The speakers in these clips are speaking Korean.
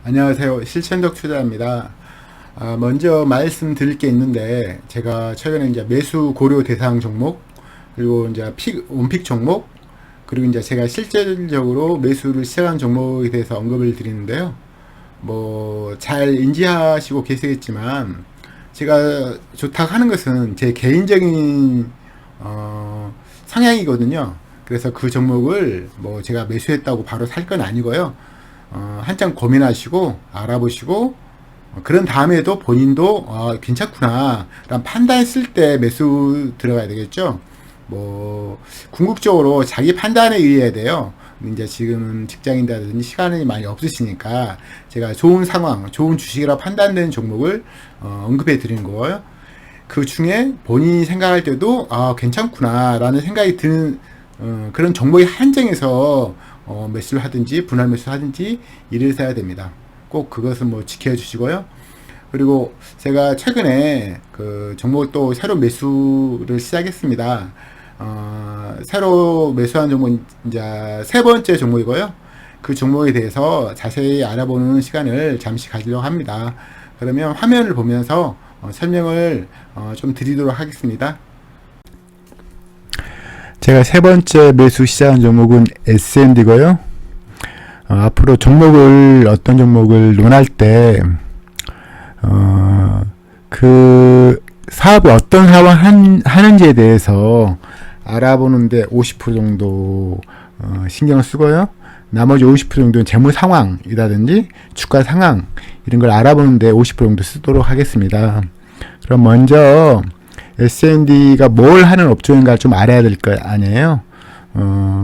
안녕하세요. 실천적 투자입니다. 먼저 말씀드릴 게 있는데, 제가 최근에 이제 매수 고려 대상 종목, 그리고 이제 원픽 종목, 그리고 이제 제가 실질적으로 매수를 시작한 종목에 대해서 언급을 드리는데요. 잘 인지하시고 계시겠지만, 제가 좋다고 하는 것은 제 개인적인, 성향이거든요. 그래서 그 종목을 제가 매수했다고 바로 살 건 아니고요. 한참 고민하시고 알아보시고 그런 다음에도 본인도 괜찮구나 라는 판단했을 때 매수 들어가야 되겠죠. 궁극적으로 자기 판단에 의해야 돼요. 이제 지금은 직장인이라든지 시간이 많이 없으시니까 제가 좋은 상황, 좋은 주식이라 판단된 종목을 언급해 드리는 거예요. 그 중에 본인이 생각할 때도 괜찮구나 라는 생각이 드는 그런 종목에 한정해서 매수를 하든지 분할 매수를 하든지 이래서 해야 됩니다. 꼭 그것은 지켜주시고요. 그리고 제가 최근에 그 종목을 또 새로 매수를 시작했습니다. 새로 매수한 종목은 이제 세 번째 종목이고요. 그 종목에 대해서 자세히 알아보는 시간을 잠시 가지려고 합니다. 그러면 화면을 보면서 설명을 좀 드리도록 하겠습니다. 제가 세 번째 매수 시작한 종목은 S&D고요. 앞으로 어떤 종목을 논할 때, 그 사업이 어떤 사업을 하는지에 대해서 알아보는데 50% 정도 신경을 쓰고요. 나머지 50% 정도는 재무 상황이라든지 주가 상황 이런 걸 알아보는데 50% 정도 쓰도록 하겠습니다. 그럼 먼저 S&D가 뭘 하는 업종인가 좀 알아야 될 거 아니에요.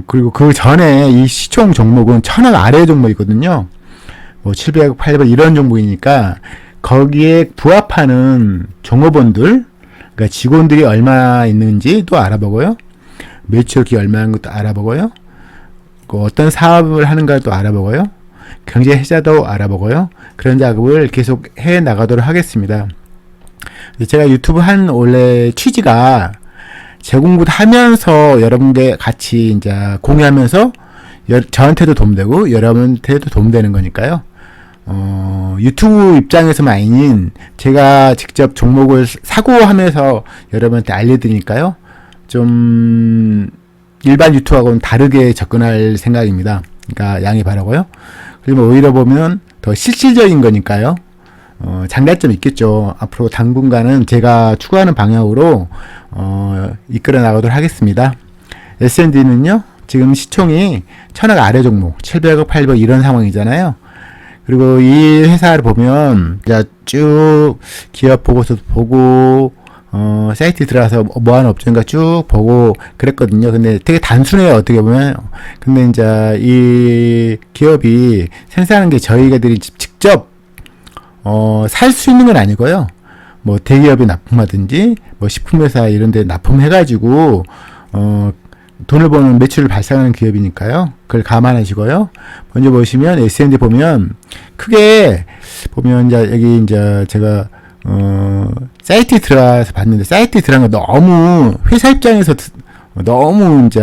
그리고 그 전에 이 시총 종목은 1000원 아래 종목이거든요. 700억, 800억 이런 종목이니까 거기에 부합하는 종업원들, 그러니까 직원들이 얼마 있는지도 알아보고요. 매출액이 얼마인 것도 알아보고요. 어떤 사업을 하는가도 알아보고요. 경제 해자도 알아보고요. 그런 작업을 계속 해 나가도록 하겠습니다. 제가 유튜브 한 원래 취지가 재공부도 하면서 여러분께 같이 이제 공유하면서 저한테도 도움되고 여러분한테도 도움되는 거니까요. 유튜브 입장에서만 아닌 제가 직접 종목을 사고 하면서 여러분한테 알려드리니까요. 좀 일반 유튜브하고는 다르게 접근할 생각입니다. 그러니까 양해 바라고요. 그리고 오히려 보면 더 실질적인 거니까요. 장단점이 있겠죠. 앞으로 당분간은 제가 추구하는 방향으로 이끌어 나가도록 하겠습니다. S&D는요, 지금 시총이 1000억 아래 종목, 700억, 800억 이런 상황이잖아요. 그리고 이 회사를 보면 쭉 기업 보고서도 보고 사이트 들어가서 뭐 하는 업종인가 쭉 보고 그랬거든요. 근데 되게 단순해요, 어떻게 보면. 근데 이제 이 기업이 생산하는 게 저희들이 직접 살 수 있는 건 아니고요. 대기업이 납품하든지, 식품회사 이런 데 납품해가지고, 돈을 버는 매출을 발생하는 기업이니까요. 그걸 감안하시고요. 먼저 보시면, S&D 보면, 크게, 보면, 이제, 여기, 이제, 제가, 사이트에 들어가서 봤는데, 사이트에 들어간 거 너무, 회사 입장에서 너무, 이제,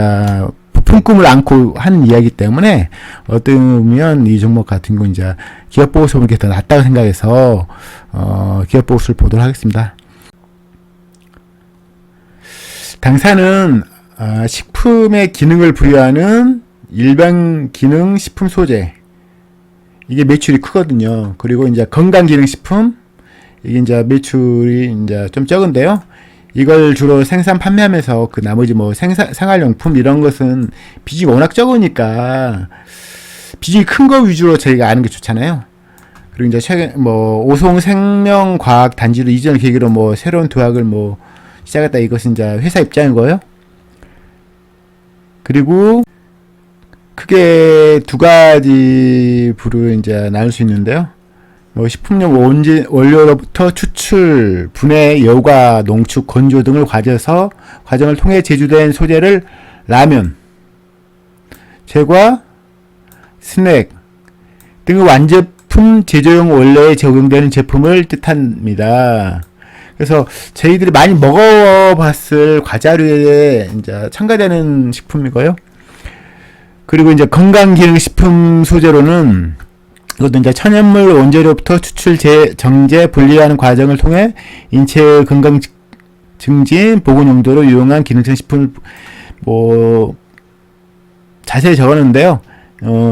부품 꿈을 안고 하는 이야기 때문에 어쩌면 이 종목 같은 거 이제 기업 보고서 보는 게 더 낫다고 생각해서 기업 보고서를 보도록 하겠습니다. 당사는 식품의 기능을 부여하는 일반 기능 식품 소재, 이게 매출이 크거든요. 그리고 이제 건강 기능 식품, 이게 이제 매출이 이제 좀 적은데요. 이걸 주로 생산 판매하면서 그 나머지 생활용품 이런 것은 비중이 워낙 적으니까 비중이 큰 거 위주로 저희가 아는 게 좋잖아요. 그리고 이제 최근 오송 생명과학 단지로 이전 계기로 새로운 도약을 시작했다, 이것은 이제 회사 입장이고요. 그리고 크게 두 가지 부로 이제 나눌 수 있는데요. 식품용 원료로부터 추출, 분해, 여과, 농축, 건조 등을 과정을 통해 제조된 소재를 라면, 제과, 스낵 등의 완제품 제조용 원료에 적용되는 제품을 뜻합니다. 그래서 저희들이 많이 먹어봤을 과자류에 이제 첨가되는 식품이고요. 그리고 이제 건강기능식품 소재로는 이것도 이제 천연물 원재료부터 추출, 정제, 분리하는 과정을 통해 인체 건강 증진, 보건 용도로 유용한 기능성 식품을 자세히 적었는데요.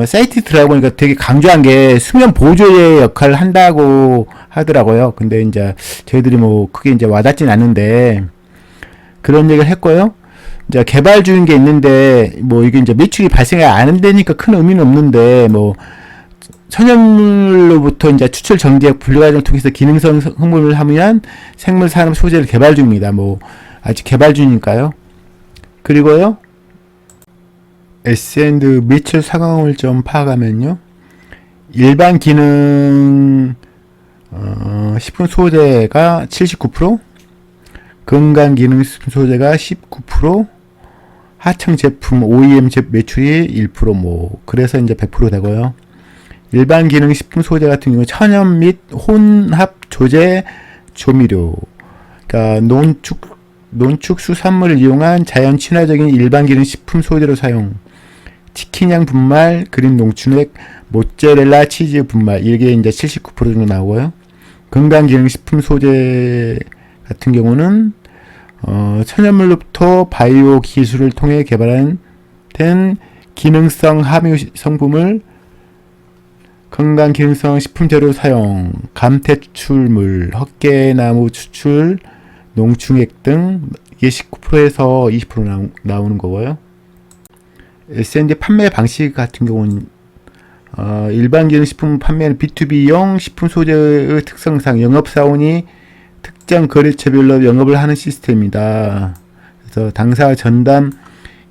사이트 들어가 보니까 되게 강조한 게 수면 보조의 역할을 한다고 하더라고요. 근데 이제 저희들이 크게 이제 와닿진 않는데 그런 얘기를 했고요. 이제 개발 중인 게 있는데 이게 이제 매출이 발생이 안 되니까 큰 의미는 없는데 천연물로부터 이제 추출, 정제, 분리 과정을 통해서 기능성 성분을 함유한 생물 산업 소재를 개발 중입니다. 아직 개발 중이니까요. 그리고요, S&D 매출 상황을 좀 파악하면요, 일반 기능 식품 소재가 79%, 건강 기능 식품 소재가 19%, 하청 제품 OEM 매출이 1%, 그래서 이제 100% 되고요. 일반 기능 식품 소재 같은 경우 천연 및 혼합 조제 조미료, 그러니까 논축 수산물을 이용한 자연 친화적인 일반 기능 식품 소재로 사용. 치킨향 분말, 그린 농축액, 모짜렐라 치즈 분말, 이게 이제 79% 정도 나오고요. 건강 기능 식품 소재 같은 경우는 천연물로부터 바이오 기술을 통해 개발한 기능성 함유 성분을 건강 기능성 식품 재료 사용, 감태 추출물, 헛개나무 추출, 농축액 등 이게 19%에서 20% 나오는 거고요. S&D 판매 방식 같은 경우는 일반 기능식품 판매는 B2B용 식품 소재의 특성상 영업사원이 특정 거래처별로 영업을 하는 시스템이다. 그래서 당사 전담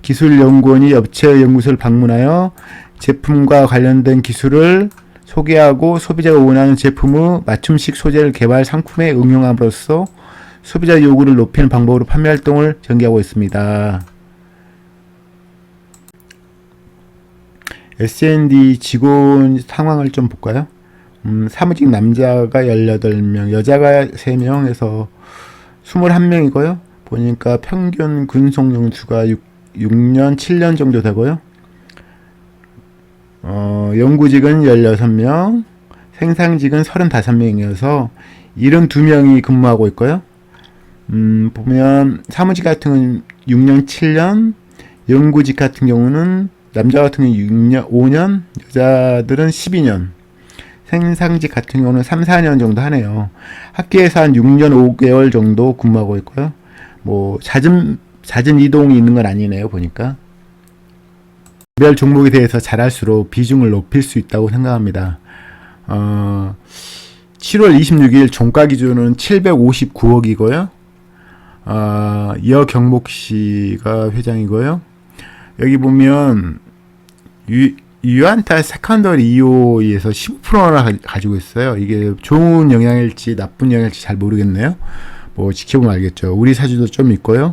기술연구원이 업체 연구소를 방문하여 제품과 관련된 기술을 소개하고 소비자가 원하는 제품의 맞춤식 소재를 개발 상품에 응용함으로써 소비자 요구를 높이는 방법으로 판매 활동을 전개하고 있습니다. S&D 직원 상황을 좀 볼까요? 사무직 남자가 18명, 여자가 3명에서 21명이고요. 보니까 평균 근속 연수가 6년, 7년 정도 되고요. 연구직은 16명, 생산직은 35명이어서 72명이 근무하고 있고요. 보면 사무직 같은 경우는 6년, 7년, 연구직 같은 경우는 남자 같은 경우는 6년, 5년, 여자들은 12년, 생산직 같은 경우는 3, 4년 정도 하네요. 학교에서 한 6년, 5개월 정도 근무하고 있고요. 잦은 이동이 있는 건 아니네요, 보니까. 개별 종목에 대해서 잘할수록 비중을 높일 수 있다고 생각합니다. 7월 26일 종가 기준은 759억이고요. 여경목 씨가 회장이고요. 여기 보면 유안타 세컨더리 EO에서 15%나 가지고 있어요. 이게 좋은 영향일지 나쁜 영향일지 잘 모르겠네요. 지켜보면 알겠죠. 우리 사주도 좀 있고요.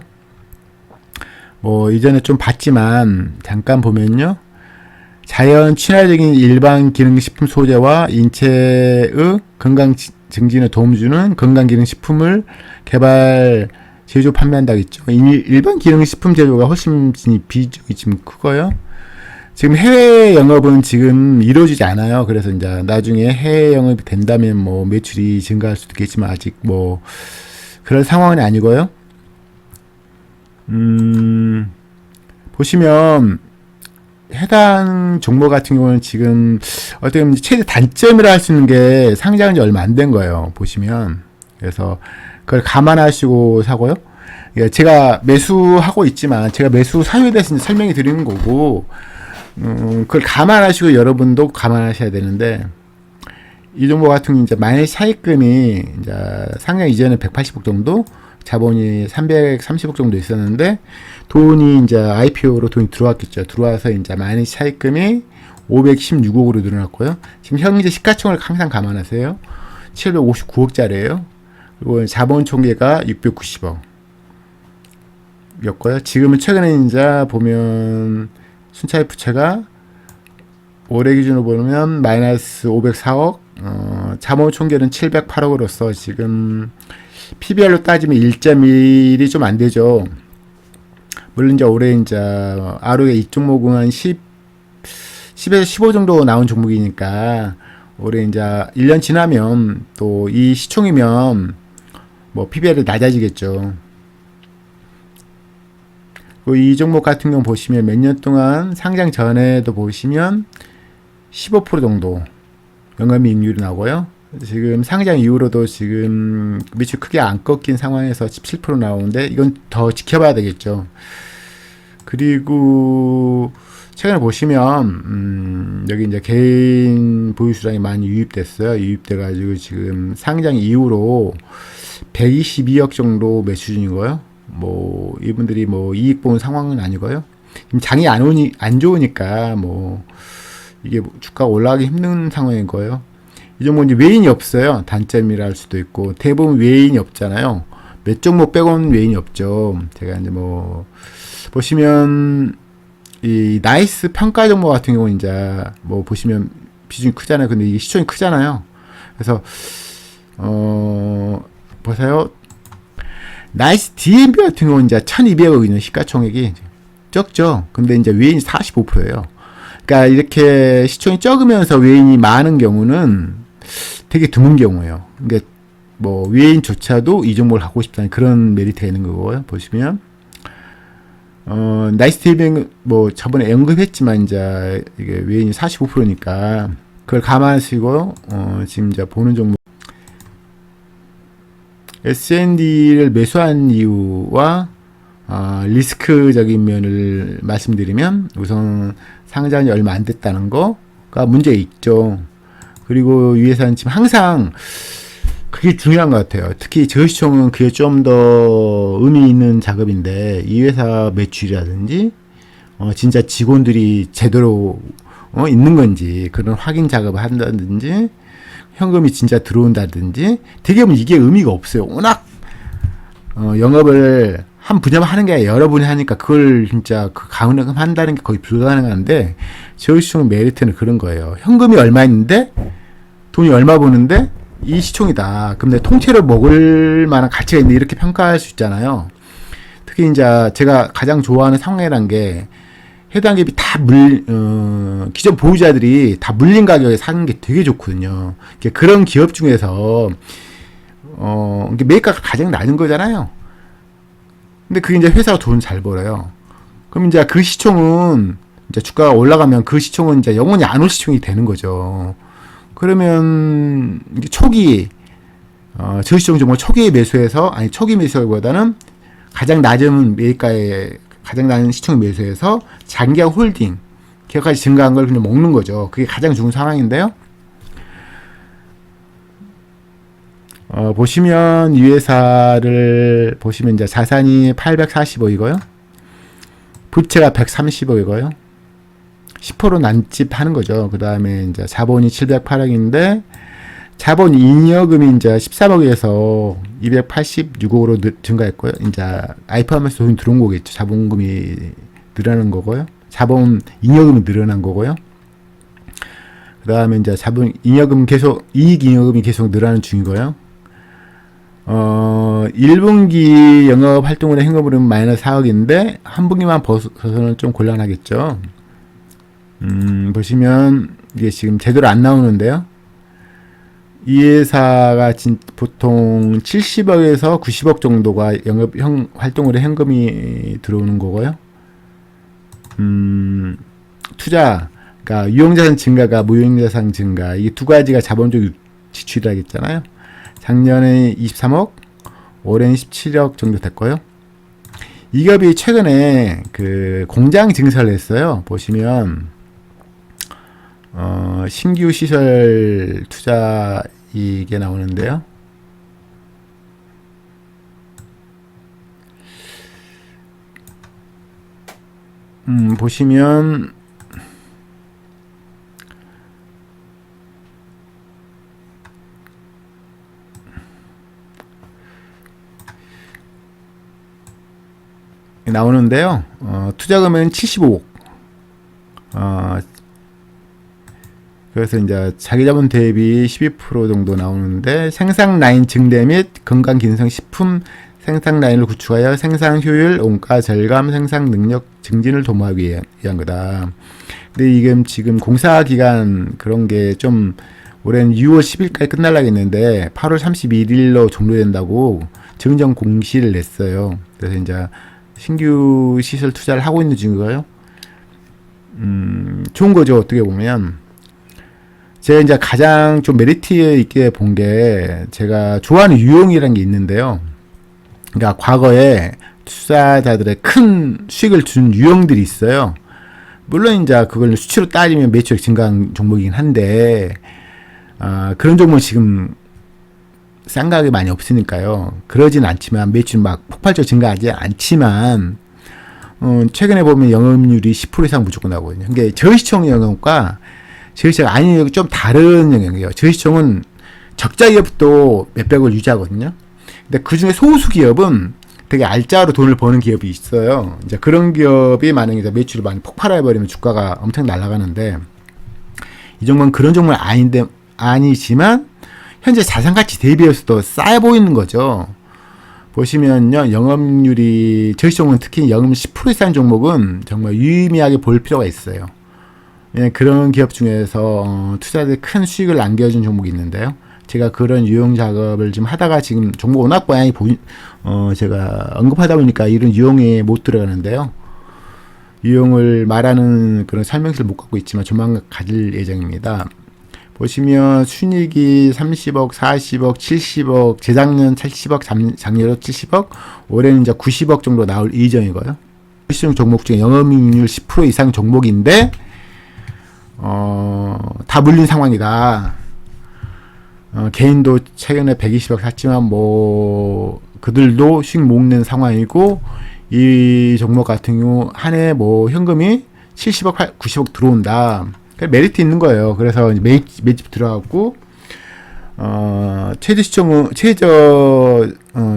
이전에 좀 봤지만 잠깐 보면요, 자연 친화적인 일반 기능식품 소재와 인체의 건강 증진에 도움 주는 건강 기능식품을 개발, 제조, 판매한다고 했죠. 일반 기능식품 제조가 훨씬 비중이 지금 크고요. 지금 해외 영업은 지금 이루어지지 않아요. 그래서 이제 나중에 해외 영업이 된다면 매출이 증가할 수도 있겠지만 아직 그런 상황은 아니고요. 보시면 해당 종목 같은 경우는 지금 어떻게 보면 최대 단점이라 할 수 있는 게 상장한 지 얼마 안 된 거예요. 보시면. 그래서 그걸 감안하시고 사고요. 제가 매수하고 있지만 제가 매수 사유에 대해서 설명해 드리는 거고, 그걸 감안하시고 여러분도 감안하셔야 되는데, 이 종목 같은 경우 이제 마이너스 차익금이 이제 상장 이전에 180억 정도, 자본이 330억 정도 있었는데, 돈이 이제 IPO로 돈이 들어왔겠죠. 들어와서 이제 마이너스 차익금이 516억으로 늘어났고요. 지금 현재 시가총을 항상 감안하세요. 759억짜리예요. 그리고 자본 총계가 690억. 였고요. 지금은 최근에 이제 보면 순차익 부채가 올해 기준으로 보면 마이너스 504억, 자본 총계는 708억으로서 지금 PBR로 따지면 1.1이 좀 안 되죠. 물론 이제 올해 이제 ROE 이 종목은 한 10에서 15 정도 나온 종목이니까 올해 이제 1년 지나면 또 이 시총이면 뭐 PBR이 낮아지겠죠. 이 종목 같은 경우 보시면 몇 년 동안 상장 전에도 보시면 15% 정도 영업이익률이 나오고요. 지금 상장 이후로도 지금 매출 크게 안 꺾인 상황에서 17% 나오는데 이건 더 지켜봐야 되겠죠. 그리고 최근에 보시면 여기 이제 개인 보유 수량이 많이 유입됐어요. 유입돼 가지고 지금 상장 이후로 122억 정도 매출 중이고요. 뭐 이분들이 뭐 이익 본 상황은 아니고요. 장이 안 좋으니까 뭐 이게 주가가 올라가기 힘든 상황인 거예요. 이 종목 이제 외인이 없어요. 단점이라 할 수도 있고 대부분 외인이 없잖아요. 몇 종목 빼고는 외인이 없죠. 제가 이제 뭐 보시면 이 나이스 평가 종목 같은 경우는 이제 뭐 보시면 비중이 크잖아요. 근데 이게 시총이 크잖아요. 그래서 보세요. 나이스 DMB 같은 경우는 이제 1200억이거든요. 시가총액이 적죠. 근데 이제 외인이 45%예요. 그러니까 이렇게 시총이 적으면서 외인이 많은 경우는 되게 드문 경우예요. 그러니까 뭐 외인조차도 이 종목을 갖고 싶다는 그런 메리트가 있는 거고요. 보시면 나이스 DMB는 뭐 저번에 언급했지만 이제 이게 외인이 45%니까 그걸 감안하시고 지금 이제 보는 종목 S&D를 매수한 이유와 리스크적인 면을 말씀드리면 우선 상장이 얼마 안 됐다는 거가 문제 있죠. 그리고 이 회사는 지금 항상 그게 중요한 것 같아요. 특히 저시총은 그게 좀 더 의미 있는 작업인데 이 회사 매출이라든지 진짜 직원들이 제대로 있는 건지 그런 확인 작업을 한다든지 현금이 진짜 들어온다든지 대개는 이게 의미가 없어요. 워낙 영업을 한 분야만 하는 게 아니라 여러 분이 하니까 그걸 진짜 가능한다는 게 거의 불가능한데 저시총 메리트는 그런 거예요. 현금이 얼마 있는데 돈이 얼마 버는데 이 시총이다. 그럼 내 통째로 먹을 만한 가치가 있는데 이렇게 평가할 수 있잖아요. 특히 이제 제가 가장 좋아하는 상황이란 게 해당 기업이 다 기존 보유자들이 다 물린 가격에 사는 게 되게 좋거든요. 그런 기업 중에서, 매가가 가장 낮은 거잖아요. 근데 그게 이제 회사가 돈 잘 벌어요. 그럼 이제 그 시총은, 이제 주가가 올라가면 그 시총은 이제 영원히 안 올 시총이 되는 거죠. 그러면, 이제 초기, 저시총 정말 초기에 매수해서, 초기 매수보다는 가장 낮은 매가에 가장 낮은 시총 매수해서 장기화 홀딩 기업까지 증가한 걸 그냥 먹는 거죠. 그게 가장 좋은 상황인데요. 보시면 이 회사를 보시면 이제 자산이 840억이고요. 부채가 130억이고요. 10% 난집하는 거죠. 그 다음에 이제 자본이 708억인데 자본 잉여금이 이제 13억에서 286억으로 증가했고요. 이제 IP하면서 돈이 들어온 거겠죠. 자본금이 늘어난 거고요. 자본 잉여금이 늘어난 거고요. 그 다음에 이제 자본 잉여금 계속, 이익 잉여금이 계속 늘어나는 중이고요. 1분기 영업 활동으로 현금으로 마이너스 4억인데, 한 분기만 벗어서는 좀 곤란하겠죠. 보시면, 이게 지금 제대로 안 나오는데요. 이 회사가 보통 70억에서 90억 정도가 영업 활동으로 현금이 들어오는 거고요. 투자, 그러니까 유형자산 증가가 무형자산 증가, 이게 두 가지가 자본적 지출이라겠잖아요. 작년에 23억, 올해는 17억 정도 됐고요. 이 기업이 최근에 그 공장 증설을 했어요. 보시면 신규 시설 투자 이게 나오는데요. 보시면 나오는데요. 투자금은 75억. 그래서 이제 자기자본 대비 12% 정도 나오는데 생산 라인 증대 및 건강 기능성 식품 생산 라인을 구축하여 생산 효율, 원가 절감, 생산 능력 증진을 도모하기 위한 거다. 근데 이게 지금 공사 기간 그런 게 좀 올해는 6월 10일까지 끝날라겠는데 8월 31일로 종료된다고 증정 공시를 냈어요. 그래서 이제 신규 시설 투자를 하고 있는 중이고요. 좋은 거죠. 어떻게 보면 제가 이제 가장 좀 메리트 있게 본 게 제가 좋아하는 유형이라는 게 있는데요. 그러니까 과거에 투자자들의 큰 수익을 준 유형들이 있어요. 물론 이제 그걸 수치로 따지면 매출액 증가한 종목이긴 한데 그런 종목은 지금 쌍가격이 많이 없으니까요. 그러진 않지만 매출 막 폭발적으로 증가하지 않지만 최근에 보면 영업률이 10% 이상 무조건 나오거든요. 그게 저시총 영역과 저시총 아닌 영역이 좀 다른 영역이에요. 저시총은 적자 기업도 몇백을 유지하거든요. 근데 그 중에 소수 기업은 되게 알짜로 돈을 버는 기업이 있어요. 이제 그런 기업이 만약에 매출을 많이 폭발해버리면 주가가 엄청 날아가는데 이 종목은 그런 종목은 아니지만 현재 자산가치 대비해서도 싸 보이는 거죠. 보시면요, 영업률이 저시종은 특히 영업률 10% 이상 종목은 정말 유의미하게 볼 필요가 있어요. 그런 기업 중에서 투자자들이 큰 수익을 남겨준 종목이 있는데요. 제가 그런 유형 작업을 좀 하다가 지금 종목 워낙 모양이 제가 언급하다 보니까 이런 유형에 못 들어가는데요. 유형을 말하는 그런 설명서를 못 갖고 있지만 조만간 가질 예정입니다. 보시면 순이익이 30억, 40억, 70억, 재작년 70억, 작년에 70억, 올해는 이제 90억 정도 나올 예정이고요. 시중 종목 중에 영업이익률 10% 이상 종목인데 다 물린 상황이다. 개인도 최근에 120억 샀지만 뭐 그들도 수익 못 낸 상황이고 이 종목 같은 경우 한 해 뭐 현금이 70억, 90억 들어온다. 메리트 있는 거예요. 그래서 매집 들어갔고 최저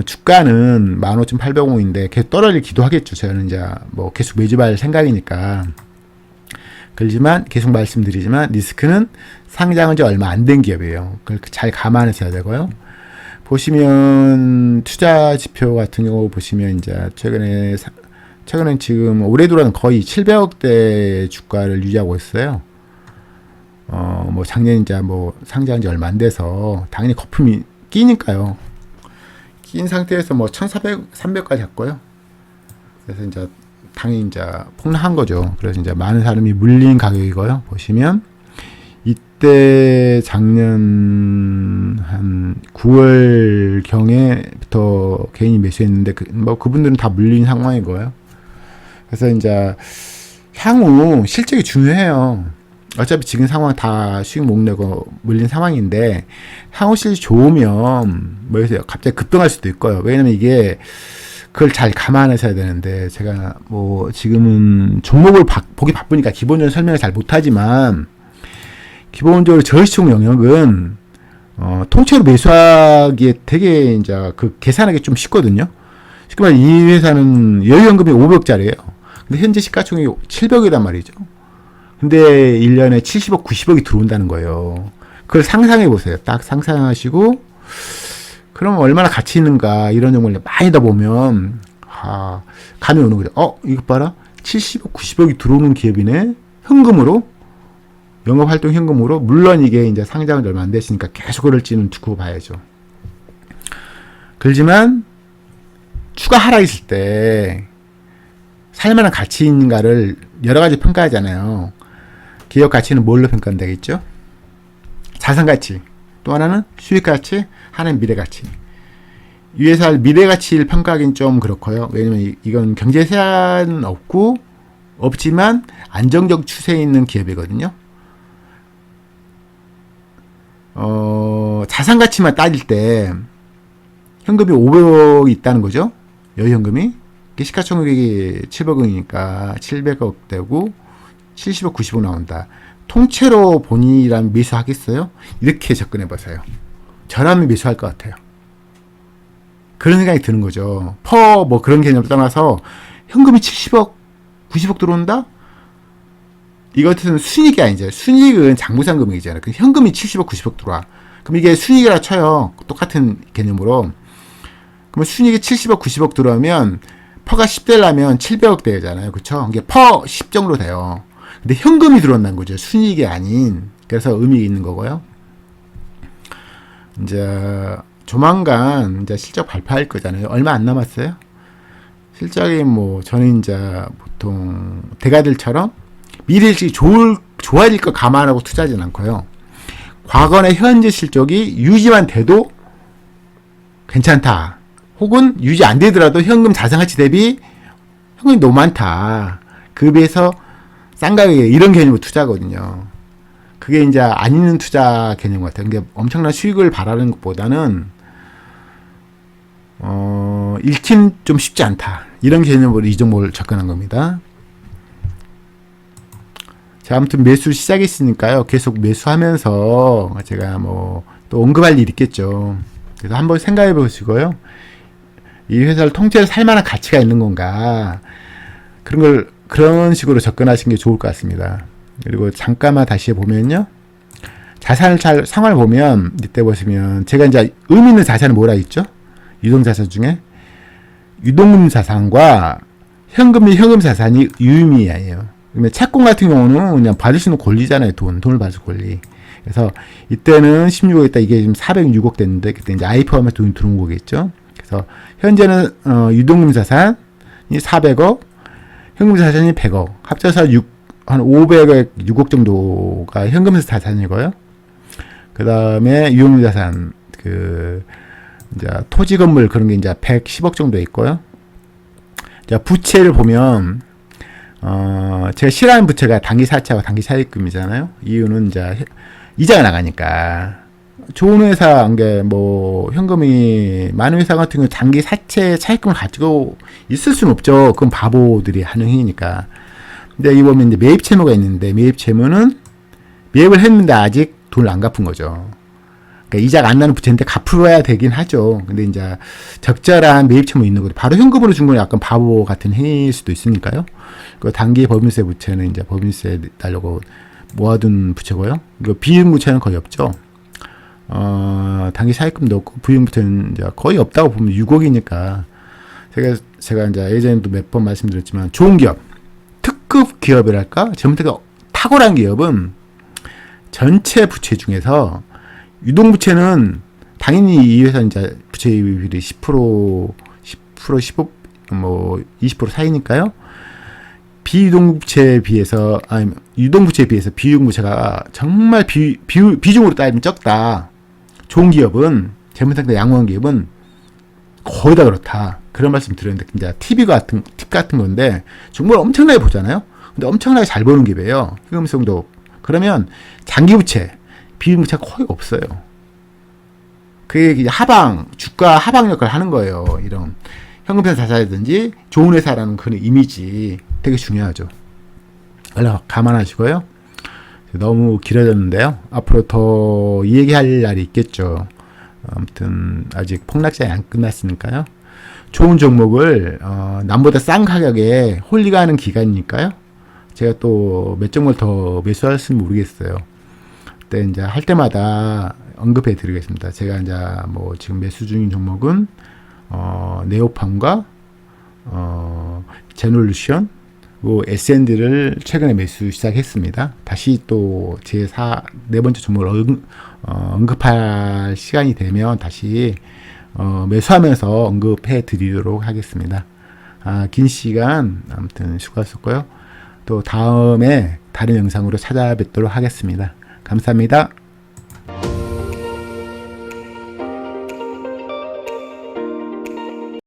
주가는 15,800원인데 계속 떨어지기도 하겠죠. 저는 이제 뭐 계속 매집할 생각이니까. 그렇지만 계속 말씀드리지만 리스크는 상장한 지 얼마 안 된 기업이에요. 그걸 잘 감안하셔야 되고요. 보시면 투자 지표 같은 경우 보시면 이제 최근에 지금 올해 들어는 거의 700억대 주가를 유지하고 있어요. 뭐 작년 이제 뭐 상장한 지 얼마 안 돼서 당연히 거품이 끼니까요. 낀 상태에서 뭐 1,400, 300까지 했고요. 그래서 이제 당연히 이제 폭락한 거죠. 그래서 이제 많은 사람이 물린 가격이고요. 보시면 이때 작년 한 9월 경에부터 개인이 매수했는데 그분들은 다 물린 상황이고요. 그래서 이제 향후 실적이 중요해요. 어차피 지금 상황 다 수익 못 내고 물린 상황인데 향후 실적이 좋으면 뭐해서 갑자기 급등할 수도 있고요. 왜냐면 이게 그걸 잘 감안하셔야 되는데 제가 뭐 지금은 종목을 보기 바쁘니까 기본적인 설명을 잘 못하지만 기본적으로 저시총 영역은 통째로 매수하기에 되게 이제 그 계산하기 좀 쉽거든요. 쉽게 말해 이 회사는 여유현금이 500억짜리예요. 근데 현재 시가총액이 700억이란 말이죠. 근데 1년에 70억, 90억이 들어온다는 거예요. 그걸 상상해 보세요. 딱 상상하시고 그럼 얼마나 가치 있는가 이런 종목을 많이 다 보면 감이 오는 거죠. 이거 봐라. 70억, 90억이 들어오는 기업이네. 현금으로 영업활동 현금으로 물론 이게 이제 상장은 얼마 안 됐으니까 계속 그럴지는 두고 봐야죠. 그렇지만 추가 하락했을 때 살만한 가치 있는가를 여러 가지 평가하잖아요. 기업 가치는 뭘로 평가되겠죠? 자산 가치, 또 하나는 수익 가치, 하나는 미래 가치. 이 회사 미래 가치를 평가하기는 좀 그렇고요. 왜냐면 이건 경제 세안은 없지만 안정적 추세에 있는 기업이거든요. 자산 가치만 따질 때 현금이 500억이 있다는 거죠. 여유현금이. 시가총액이 700억이니까 700억 되고 70억, 90억 나온다. 통째로 본인이라면 매수하겠어요? 이렇게 접근해 보세요. 저라면 매수할 것 같아요. 그런 생각이 드는 거죠. 뭐 그런 개념을 떠나서 현금이 70억, 90억 들어온다? 이것은 순이익이 아니죠. 순이익은 장부상 금액이잖아요. 현금이 70억, 90억 들어와. 그럼 이게 순이익이라 쳐요. 똑같은 개념으로. 그러면 순이익이 70억, 90억 들어오면 퍼가 10되려면 700억 되잖아요. 그쵸? 이게 퍼 10 정도 돼요. 근데 현금이 들어온다는 거죠. 순이익이 아닌. 그래서 의미 있는 거고요. 이제 조만간 이제 실적 발표할 거잖아요. 얼마 안 남았어요. 실적이 뭐 저는 이제 보통 대가들처럼 미래 일찍 좋아질 거 감안하고 투자하진 않고요. 과거의 현재 실적이 유지만 돼도 괜찮다. 혹은 유지 안 되더라도 현금 자산가치 대비 현금이 너무 많다. 그 비해서 싼 가격에 이런 개념으로 투자거든요. 그게 이제 안 있는 투자 개념 같아요. 그러니까 엄청난 수익을 바라는 것보다는 읽긴 좀 쉽지 않다. 이런 개념으로 이 종목을 접근한 겁니다. 자, 아무튼 매수 시작했으니까요. 계속 매수하면서 제가 뭐 또 언급할 일 있겠죠. 그래서 한번 생각해 보시고요. 이 회사를 통째로 살 만한 가치가 있는 건가. 그런 식으로 접근하시는 게 좋을 것 같습니다. 그리고 잠깐만 다시 보면요. 자산을 잘 상황을 보면 이때 보시면 제가 이제 의미 있는 자산은 뭐라 했죠? 유동자산 중에 유동금 자산과 현금 및 현금 자산이 유의미해요. 그러면 채권 같은 경우는 그냥 받을 수 있는 권리잖아요. 돈을 받을 권리. 그래서 이때는 16억 있다 이게 지금 406억 됐는데 그때 이제 IPO하면 돈이 들어온 거겠죠. 그래서 현재는 유동금 자산이 400억, 현금 자산이 100억, 합쳐서 한 500억, 6억 정도가 현금 자산이고요. 그 다음에 유동금 자산 이제 토지 건물 그런 게 이제 110억 정도 있고요. 자, 부채를 보면 제가 싫어하는 부채가 단기 사채하고 단기 차입금이잖아요. 이유는 이제 이자가 나가니까. 좋은 회사, 뭐 현금이 많은 회사 같은 경우 장기 사채 차입금을 가지고 있을 수는 없죠. 그건 바보들이 하는 행위니까. 근데 이 보면 이제 매입 채무가 있는데 매입 채무는 매입을 했는데 아직 돈을 안 갚은 거죠. 그러니까 이자가 안 나는 부채인데 갚아야 되긴 하죠. 근데 이제 적절한 매입 채무 있는 거죠. 바로 현금으로 준 건 약간 바보 같은 행위일 수도 있으니까요. 그 단기 법인세 부채는 이제 법인세 내려고 모아둔 부채고요. 그리고 비용 부채는 거의 없죠. 단기 차입금도 없고 부용 부채는 이제 거의 없다고 보면 6억이니까 제가 이제 예전에도 몇 번 말씀드렸지만 좋은 기업, 특급 기업이랄까, 전부터 탁월한 기업은 전체 부채 중에서 유동 부채는 당연히 이 회사는 이제 부채 비율이 10%, 15, 뭐 20% 사이니까요. 비유동부채에 비해서, 아니, 유동부채에 비해서 비유동부채가 정말 비중으로 따지면 적다. 좋은 기업은, 재무상태 양호한 기업은 거의 다 그렇다. 그런 말씀 드렸는데, 이제 팁 같은 건데, 정말 엄청나게 보잖아요? 근데 엄청나게 잘 보는 기업이에요. 현금성도. 그러면 장기부채, 비유동부채가 거의 없어요. 그게 주가 하방 역할을 하는 거예요. 이런. 현금회사 자산이든지 좋은 회사라는 그런 이미지 되게 중요하죠. 감안하시고요. 너무 길어졌는데요. 앞으로 더 얘기할 날이 있겠죠. 아무튼 아직 폭락장이 안 끝났으니까요. 좋은 종목을 남보다 싼 가격에 홀리가하는 기간이니까요. 제가 또 몇 종목을 더 매수할지는 모르겠어요. 그때 이제 할 때마다 언급해 드리겠습니다. 제가 이제 뭐 지금 매수 중인 종목은 네오팜과 제놀루션, S&D를 최근에 매수 시작했습니다. 다시 또 네 번째 종목을 언급할 시간이 되면 다시 매수하면서 언급해 드리도록 하겠습니다. 긴 시간 아무튼 수고하셨고요. 또 다음에 다른 영상으로 찾아뵙도록 하겠습니다. 감사합니다.